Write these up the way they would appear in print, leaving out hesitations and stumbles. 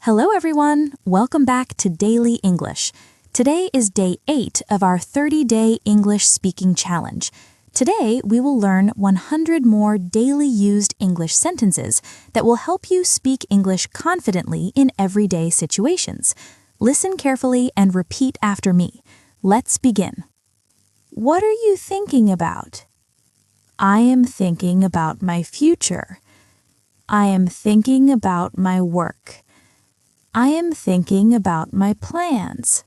Hello everyone! Welcome back to Daily English. Today is day 8 of our 30-day English speaking challenge. Today we will learn 100 more daily used English sentences that will help you speak English confidently in everyday situations. Listen carefully and repeat after me. Let's begin. What are you thinking about? I am thinking about my future. I am thinking about my work. I am thinking about my plans.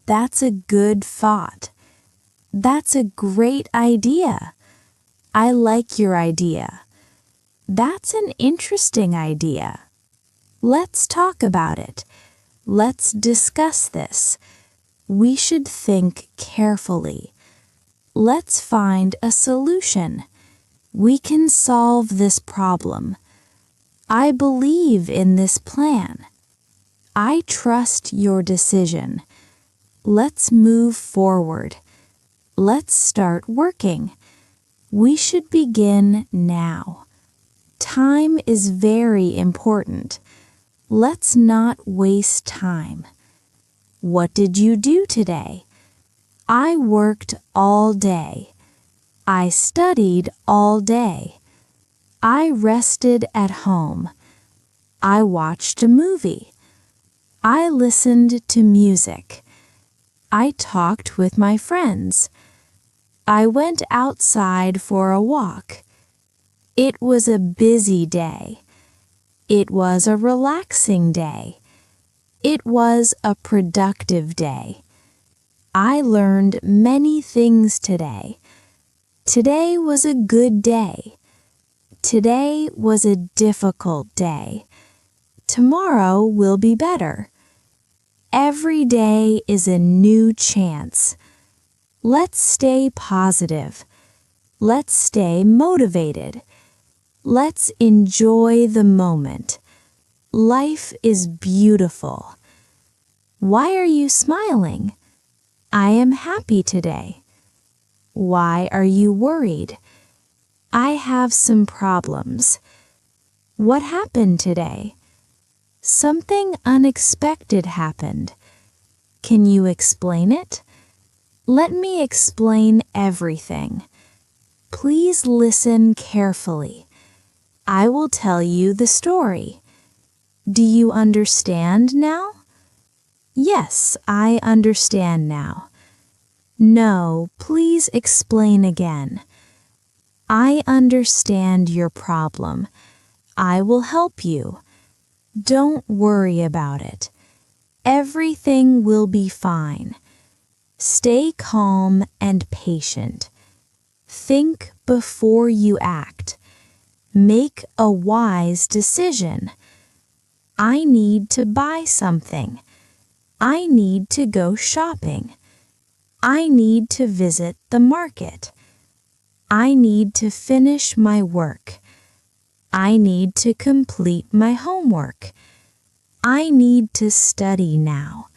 That's a good thought. That's a great idea. I like your idea. That's an interesting idea. Let's talk about it. Let's discuss this. We should think carefully. Let's find a solution. We can solve this problem. I believe in this plan. I trust your decision. Let's move forward. Let's start working. We should begin now. Time is very important. Let's not waste time. What did you do today? I worked all day. I studied all day. I rested at home. I watched a movie. I listened to music. I talked with my friends. I went outside for a walk. It was a busy day. It was a relaxing day. It was a productive day. I learned many things today. Today was a good day. Today was a difficult day. Tomorrow will be better. Every day is a new chance. Let's stay positive. Let's stay motivated. Let's enjoy the moment. Life is beautiful. Why are you smiling? I am happy today. Why are you worried? I have some problems. What happened today? Something unexpected happened. Can you explain it? Let me explain everything. Please listen carefully. I will tell you the story. Do you understand now? Yes, I understand now. No, please explain again. I understand your problem. I will help you. Don't worry about it. Everything will be fine. Stay calm and patient. Think before you act. Make a wise decision. I need to buy something. I need to go shopping. I need to visit the market. I need to finish my work. I need to complete my homework. I need to study now.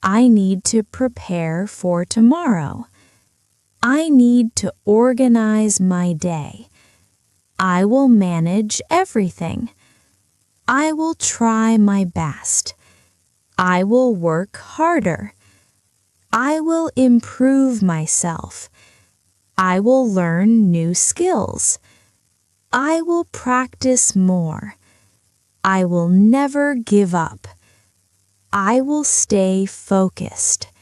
I need to prepare for tomorrow. I need to organize my day. I will manage everything. I will try my best. I will work harder. I will improve myself. I will learn new skills. I will practice more. I will never give up. I will stay focused.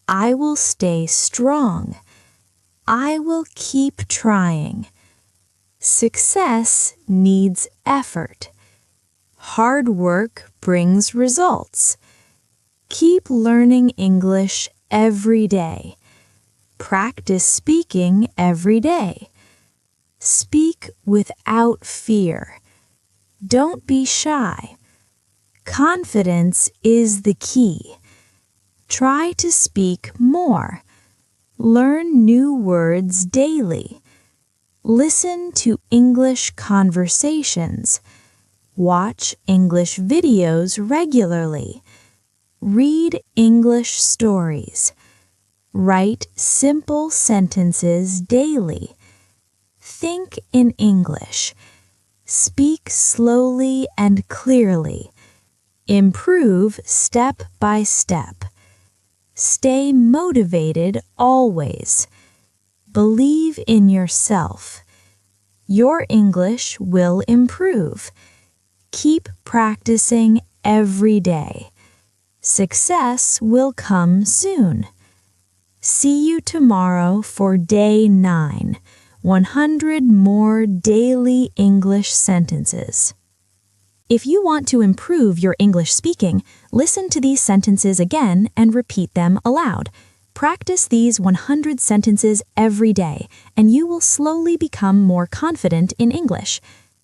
I will stay strong. I will keep trying. Success needs effort. Hard work brings results. Keep learning English every day. Practice speaking every day. Speak without fear. Don't be shy. Confidence is the key. Try to speak more. Learn new words daily. Listen to English conversations. Watch English videos regularly. Read English stories. Write simple sentences daily. Think in English. Speak slowly and clearly. Improve step by step. Stay motivated always. Believe in yourself. Your English will improve. Keep practicing every day. Success will come soon. See you tomorrow for Day 9, 100 more daily English sentences. If you want to improve your English speaking, listen to these sentences again and repeat them aloud. Practice these 100 sentences every day, and you will slowly become more confident in English.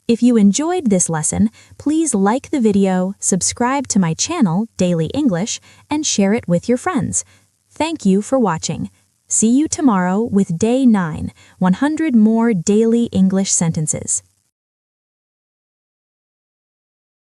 If you enjoyed this lesson, please like the video, subscribe to my channel, Daily English, and share it with your friends. Thank you for watching. See you tomorrow with Day 9, 100 more daily English sentences.